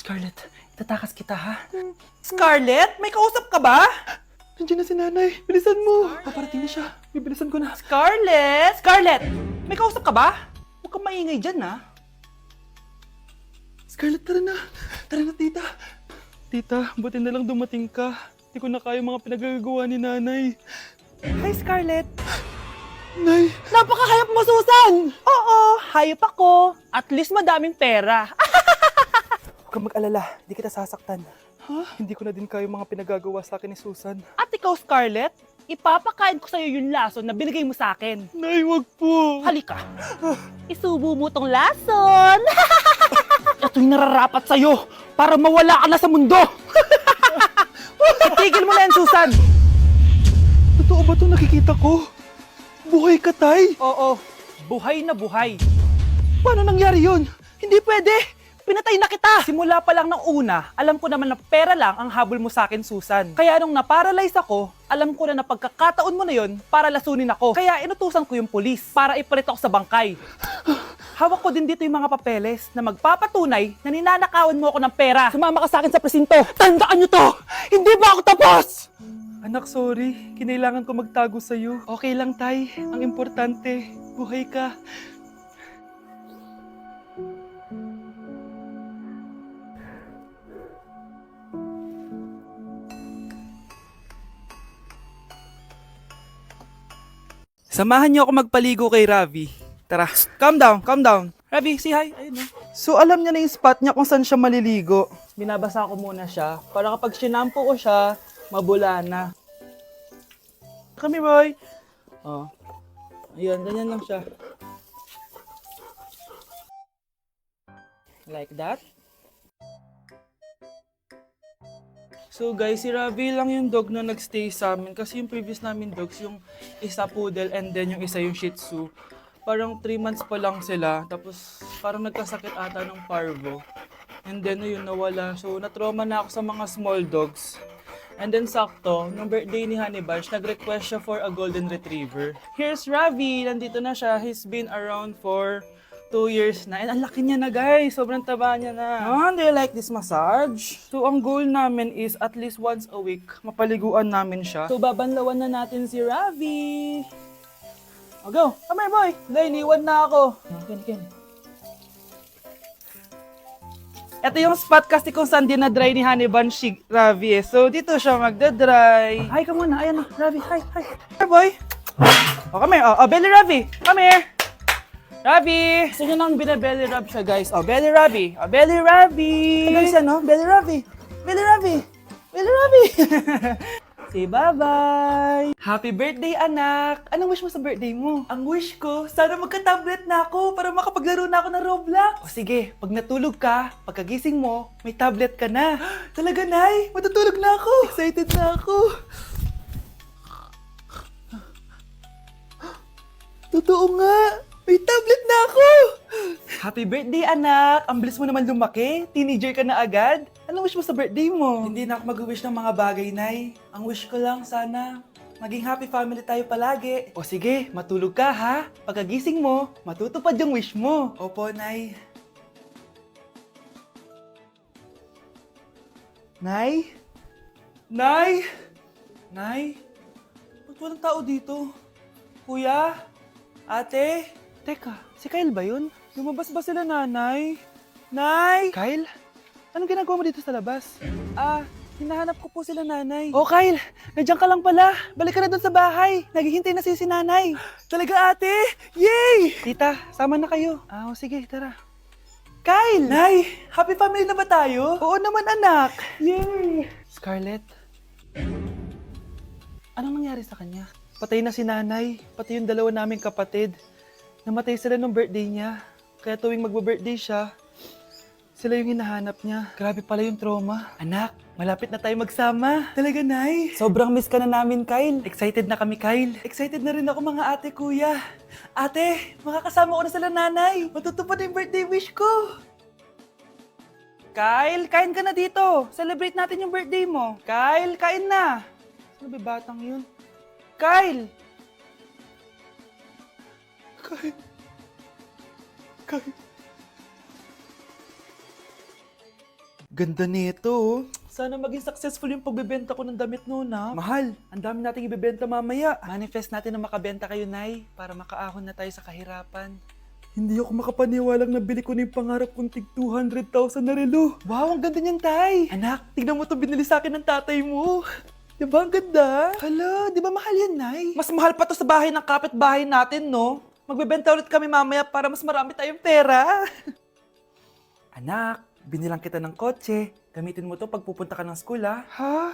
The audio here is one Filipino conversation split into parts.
Scarlett, itatakas kita ha? Scarlett, may kausap ka ba? Nandiyan na si nanay. Bilisan mo. Paparating na siya. Bibilisan ko na. Scarlett! Scarlett! May kausap ka ba? Huwag kang maingay dyan ha. Scarlett, tara na. Tara na, tita. Tita, buti na lang dumating ka. Hindi ko na kaya mga pinagagawa ni nanay. Hi Scarlett! Nay! Napakahayap mo, Susan! Oo, hayop ako. At least madaming pera. Huwag kang mag-alala. Hindi kita sasaktan. Hindi ko na din kaya mga pinagagawa sa akin ni Susan. At ikaw, Scarlett, ipapakain ko sa'yo yung lason na binigay mo sa akin. Nay, wag po. Halika. Isubo mo tong lason. Ito'y nararapat sa'yo para mawala ka na sa mundo. Itigil mo na yan, Susan. Totoo ba ito nakikita ko? Buhay ka, tay? Oo, buhay na buhay. Paano nangyari yun? Hindi pwede. Pinatay na kita. Simula pa lang ng una, alam ko naman na pera lang ang habol mo sa akin, Susan. Kaya nung naparalyze ako, alam ko na pagkakataon mo na yon para lasunin ako. Kaya inutusan ko yung polis para ipalit ako sa bangkay. Hawak ko din dito yung mga papeles na magpapatunay na ninanakawan mo ako ng pera. Sumama ka sa akin sa presinto. Tandaan nyo to! Hindi ba ako tapos? Anak, sorry. Kinailangan ko magtago sa'yo. Okay lang, tay. Ang importante, buhay ka. Samahan niyo ako magpaligo kay Ravi. Tara, calm down, calm down. Ravi, say hi. Ayun, So, alam niya na yung spot niya kung saan siya maliligo. Binabasa ko muna siya para kapag sinampo ko siya, mabula na. Kami, boy. Oh. Ayun, ganyan lang siya. Like that. So guys, si Ravi lang yung dog na nagstay sa amin kasi yung previous namin dogs, yung isa poodle and then yung isa yung shih tzu. Parang 3 months pa lang sila, tapos parang nagkasakit ata ng parvo. And then yun, nawala. So natrauma na ako sa mga small dogs. And then sakto, nung birthday ni Honey Bunch, nag-request siya for a golden retriever. Here's Ravi, nandito na siya. He's been around for 2 years na. And ang laki niya na guys, sobrang taba niya na. Do you like this massage? So ang goal namin is at least once a week, mapaliguan namin siya. So babanlawan na natin si Ravi. O go, come here boy. Dahil iniwan na ako. Ken. Ito yung spot kasi kung saan dinadry ni Honey Bunch si Ravi eh. So dito siya magdadry. Hi ka muna, ayan o, Ravi, hi. Here boy. O come here, belly Ravi, come here. Ravi! Gusto nyo nang binabelly rub siya, guys. Oh, belly Ravi! Oh, belly Ravi! Guys, ano? Belly Ravi! Belly Ravi! Belly Ravi! Say bye-bye! Happy birthday, anak! Anong wish mo sa birthday mo? Ang wish ko, sana magka-tablet na ako para makapaglaro na ako ng Roblox. O sige, pag natulog ka, pagkagising mo, may tablet ka na. Talaga, Nay? Matutulog na ako! Excited na ako! Totoo nga! May tablet na ako! Happy birthday, anak! Ang bilis mo naman lumaki. Teenager ka na agad. Anong wish mo sa birthday mo? Hindi na ako mag-wish ng mga bagay, Nay. Ang wish ko lang, sana maging happy family tayo palagi. O sige, matulog ka ha. Pagkagising mo, matutupad yung wish mo. Opo, Nay. Nay? Nay? Nay? Ba't walang tao dito? Kuya? Ate? Teka, si Kyle ba yun? Lumabas ba sila, nanay? Nay! Kyle? Anong ginagawa mo dito sa labas? Hinahanap ko po sila, nanay. Oh, Kyle! Nandiyan ka lang pala. Balik ka na doon sa bahay. Naghihintay na si nanay. Talaga, ate? Yay! Tita, sama na kayo. Sige, tara. Kyle! Nay! Happy family na ba tayo? Oo naman, anak. Yay! Scarlett? Anong nangyari sa kanya? Patay na si nanay, pati yung dalawa naming kapatid. Namatay sila nung birthday niya. Kaya tuwing magbo-birthday siya, sila yung hinahanap niya. Grabe pala yung trauma. Anak, malapit na tayo magsama. Talaga, Nay. Sobrang miss ka na namin, Kyle. Excited na kami, Kyle. Excited na rin ako, mga ate, kuya. Ate, makakasama ko na sila, nanay. Matutupad na yung birthday wish ko. Kyle, kain ka na dito. Celebrate natin yung birthday mo. Kyle, kain na. Sino ba batang yun? Kyle! Ganda nito, oh. Sana maging successful yung pagbebenta ko ng damit noon, ha? Mahal, ang dami nating ibebenta mamaya. Manifest natin na makabenta kayo, Nay, para makaahon na tayo sa kahirapan. Hindi ako makapaniwalang nabili ko na yung pangarap kong tig 200,000 na relo. Wow, ang ganda niyan, Tay. Anak, tignan mo to binili sa akin ng tatay mo. Diba ang ganda? Hala, di ba mahal yan, Nay? Mas mahal pa to sa bahay ng kapitbahay natin, no? Magbebenta ulit kami mamaya para mas marami tayong pera. Anak, binilang kita ng kotse. Gamitin mo to pag pupunta ka ng school, ha? Ha?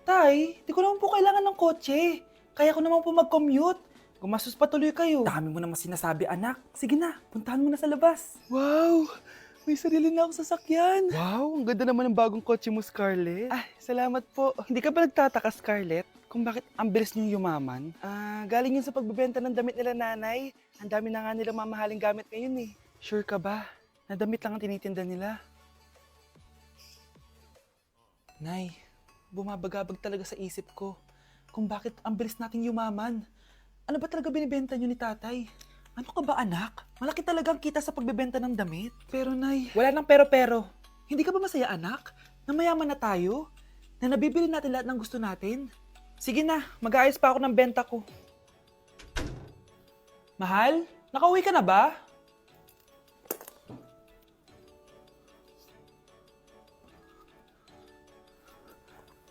Tay, di ko naman po kailangan ng kotse. Kaya ko naman po mag-commute. Gumastos pa tuloy kayo. Dami mo naman sinasabi, anak. Sige na, puntahan mo na sa labas. Wow! May sarili na akong sasakyan. Wow, ang ganda naman ng bagong kotse mo, Scarlett. Ay, salamat po. Hindi ka ba nagtataka, Scarlett, kung bakit ang bilis niyong yumaman? Galing yun sa pagbebenta ng damit nila nanay. Ang dami na nga nila mamahaling gamit ngayon eh. Sure ka ba? Na damit lang ang tinitinda nila? Nay, bumabagabag talaga sa isip ko kung bakit ang bilis nating yumaman. Ano ba talaga binibenta nyo ni tatay? Ano ka ba anak? Malaki talagang kita sa pagbebenta ng damit. Pero nay, wala nang pero-pero. Hindi ka ba masaya anak? Na mayaman na tayo? Na nabibili natin lahat ng gusto natin? Sige na, mag-aayos pa ako ng benta ko. Mahal, nakauwi ka na ba?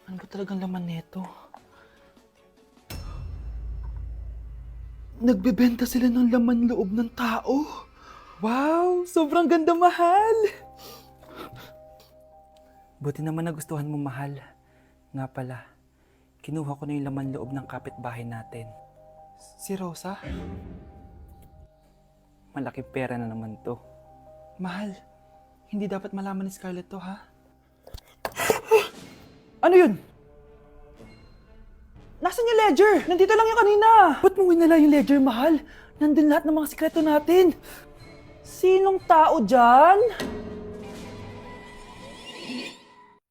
Ano ba talagang laman nito? Nagbebenta sila ng laman loob ng tao. Wow, sobrang ganda, mahal. Buti naman nagustuhan mo, mahal. Nga pala, kinuha ko na yung laman loob ng kapitbahay natin. Si Rosa? Malaking pera na naman to. Mahal, hindi dapat malaman ni Scarlett to, ha? Ano yun? Nasaan yung ledger? Nandito lang yung kanina. Ba't mo winala yung ledger, mahal? Nandun lahat ng mga sikreto natin. Sinong tao dyan?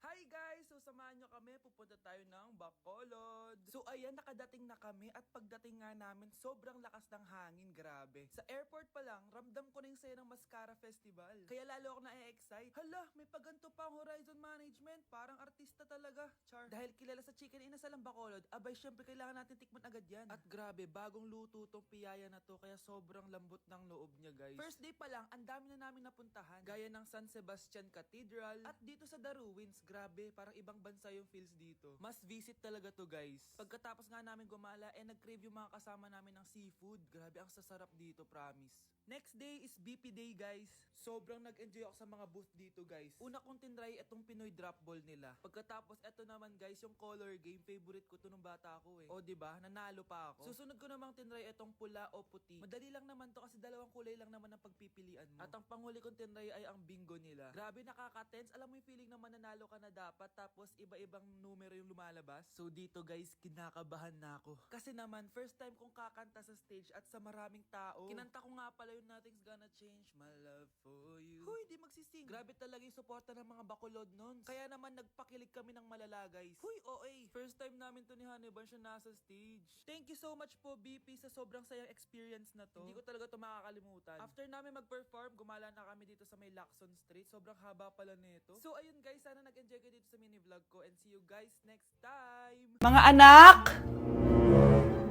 Hi guys! So samahan nyo kami, pupunta tayo ng Bacolod. So ayan, nakadating na kami at pagdating nga namin, sobrang lakas ng hangin, grabe. Sa airport pa lang, ramdam ko na yung saya ng Mascara Festival. Kaya lalo ako na-excite. Hala, may paganto pa ang Horizon Management. Parang artista talaga, Char. Dahil kilala sa chicken inasal ang Bacolod, abay syempre kailangan natin tikman agad yan. At grabe, bagong luto tong piyaya na to, kaya sobrang lambot ng loob niya, guys. First day pa lang, ang dami na namin napuntahan. Gaya ng San Sebastian Cathedral at dito sa The Ruins, grabe, parang ibang bansa yung feels dito. Must visit talaga to, guys. Pagkatapos nga namin gumala, nag-crave yung mga kasama namin ng seafood. Grabe, ang sasarap dito, promise. Next day is BP Day, guys. Sobrang nag-enjoy ako sa mga booth dito, guys. Una kong tinry itong Pinoy drop ball nila. Pagkatapos, eto naman, guys, yung color game. Favorite ko to nung bata ako eh. O, diba? Nanalo pa ako. Susunod ko namang tinry itong pula o puti. Madali lang naman to kasi dalawang kulay lang naman ang pagpipilian mo. At ang panghuli kong tinry ay ang bingo nila. Grabe, nakaka-tense. Alam mo yung feeling na mananalo ka na dapat tapos iba-ibang numero yung lumalabas. So dito, guys, kinakabahan na ako. Kasi naman, first time kong kakanta sa stage at sa maraming tao. Kinanta ko nga pala yung Nothing's Gonna Change My Love For You. Huy, di magsising. Grabe talaga yung suporta ng mga Bacolod nun. Kaya naman nagpakilig kami ng malala, guys. Huy, OA. First time namin to ni Hannibal siya nasa stage. Thank you so much po, BP, sa sobrang sayang experience na to. Hindi ko talaga to makakalimutan. After namin mag-perform, gumala na kami dito sa may Lacson Street. Sobrang haba pala nito. So ayun, guys, sana nag-enjoy kayo dito sa mini vlog ko and see you guys next time. Mga anak!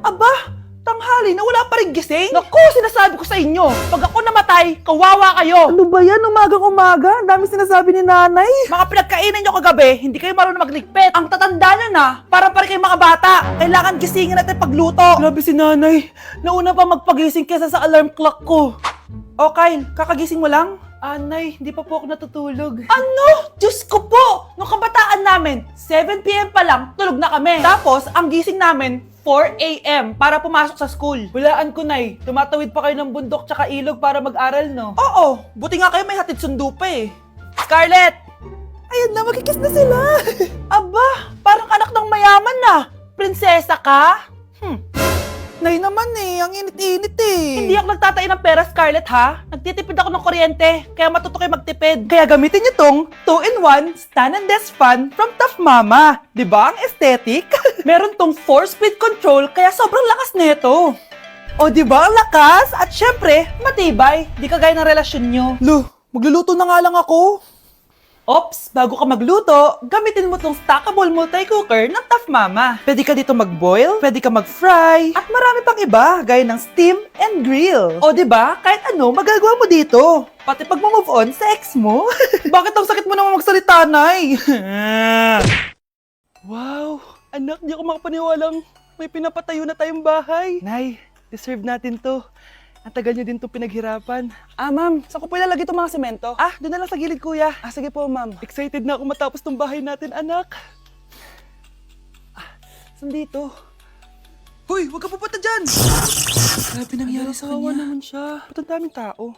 Aba! Tanghali na wala pa rin gising? Naku, sinasabi ko sa inyo, pag ako namatay, kawawa kayo. Ano ba yan? Umagang-umaga? Ang dami sinasabi ni nanay. Mga pinagkainan nyo kagabi, hindi kayo marunong magligpit. Ang tatanda nyo na, parang pa rin kayong mga bata. Kailangan gisingin natin pagluto. Grabe si nanay. Nauna pa magpagising kesa sa alarm clock ko. O Kyle, kakagising mo lang? Nay, hindi pa po ako natutulog. Ano? Diyos ko po! Nung kabataan namin, 7 p.m. pa lang, tulog na kami. Tapos, ang gising namin, 4 a.m. para pumasok sa school. Walaan ko, Nay. Tumatawid pa kayo ng bundok tsaka ilog para mag-aral, no? Oo. Buti nga kayo may hatid sundo pa eh. Scarlett! Ayan na, magkikis na sila. Aba, parang anak ng mayaman na. Prinsesa ka? Nay naman eh, ang init-init eh. Hindi ako nagtatain ng pera, Scarlett, ha? Nagtitipid ako ng kuryente, kaya matuto kayo magtipid. Kaya gamitin niyo tong 2-in-1 Stand and Desk Fan from Tough Mama. Diba ang aesthetic? Meron tong 4-speed control, kaya sobrang lakas nito. O diba ang lakas? At syempre, matibay. Di kagaya ng relasyon nyo. Lo, magluluto na nga lang ako. Ops, bago ka magluto, gamitin mo tong stackable multi-cooker ng Tough Mama. Pwede ka dito mag-boil, pwede ka mag-fry, at marami pang iba, gaya ng steam and grill. O 'di ba? Kahit ano, magagawa mo dito. Pati pag move on sa ex mo. Bakit ang sakit mo naman magsalita, Nay? Wow! Anak, di ako makapaniwalang may pinapatayo na tayong bahay. Nay, deserve natin to. Ang tagal niyo din to pinaghirapan. Ma'am, saan ko po ilalagay itong mga semento? Doon na lang sa gilid, kuya. Sige po, ma'am. Excited na ako matapos tong bahay natin, anak. Saan dito? Hoy, huwag ka pupunta dyan! Grabe nangyari sa Kawawa kanya. naman siya. Ba't ang daming tao?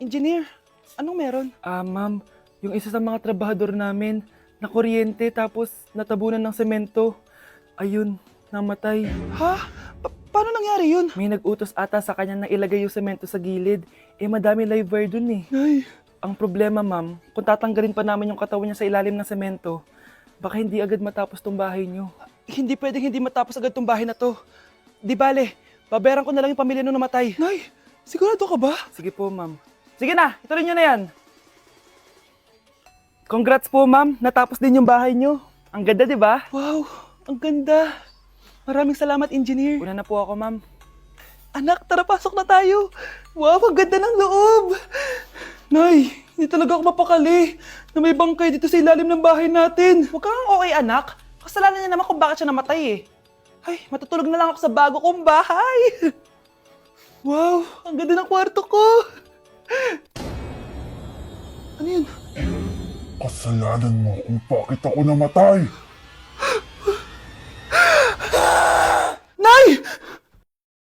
Engineer, anong meron? Ma'am, yung isa sa mga trabahador namin, nakuryente tapos natabunan ng semento. Ayun, namatay. Ha? Paano nangyari yun? May nag-utos ata sa kanya na ilagay yung semento sa gilid. Madami live wire dun eh. Nay. Ang problema, ma'am, kung tatanggalin pa namin yung katawan niya sa ilalim ng semento, baka hindi agad matapos tong bahay niyo. Hindi pwedeng hindi matapos agad tong bahay na to. Di bale, babayaran ko na lang yung pamilya nung namatay. Nay, sigurado ka ba? Sige po, ma'am. Sige na, ituloy nyo na yan. Congrats po, ma'am. Natapos din yung bahay niyo. Ang ganda, di ba? Wow, ang ganda. Maraming salamat, engineer. Una na po ako, ma'am. Anak, tara pasok na tayo. Wow, ang ganda ng loob. Nay, hindi talaga ako mapakali na may bangkay dito sa ilalim ng bahay natin. Huwag kang okay, anak. Kasalanan niya naman kung bakit siya namatay eh. Ay, matutulog na lang ako sa bago kong bahay. Wow, ang ganda ng kwarto ko. Ano yun? Kasalanan mo kung bakit ako namatay. Nay!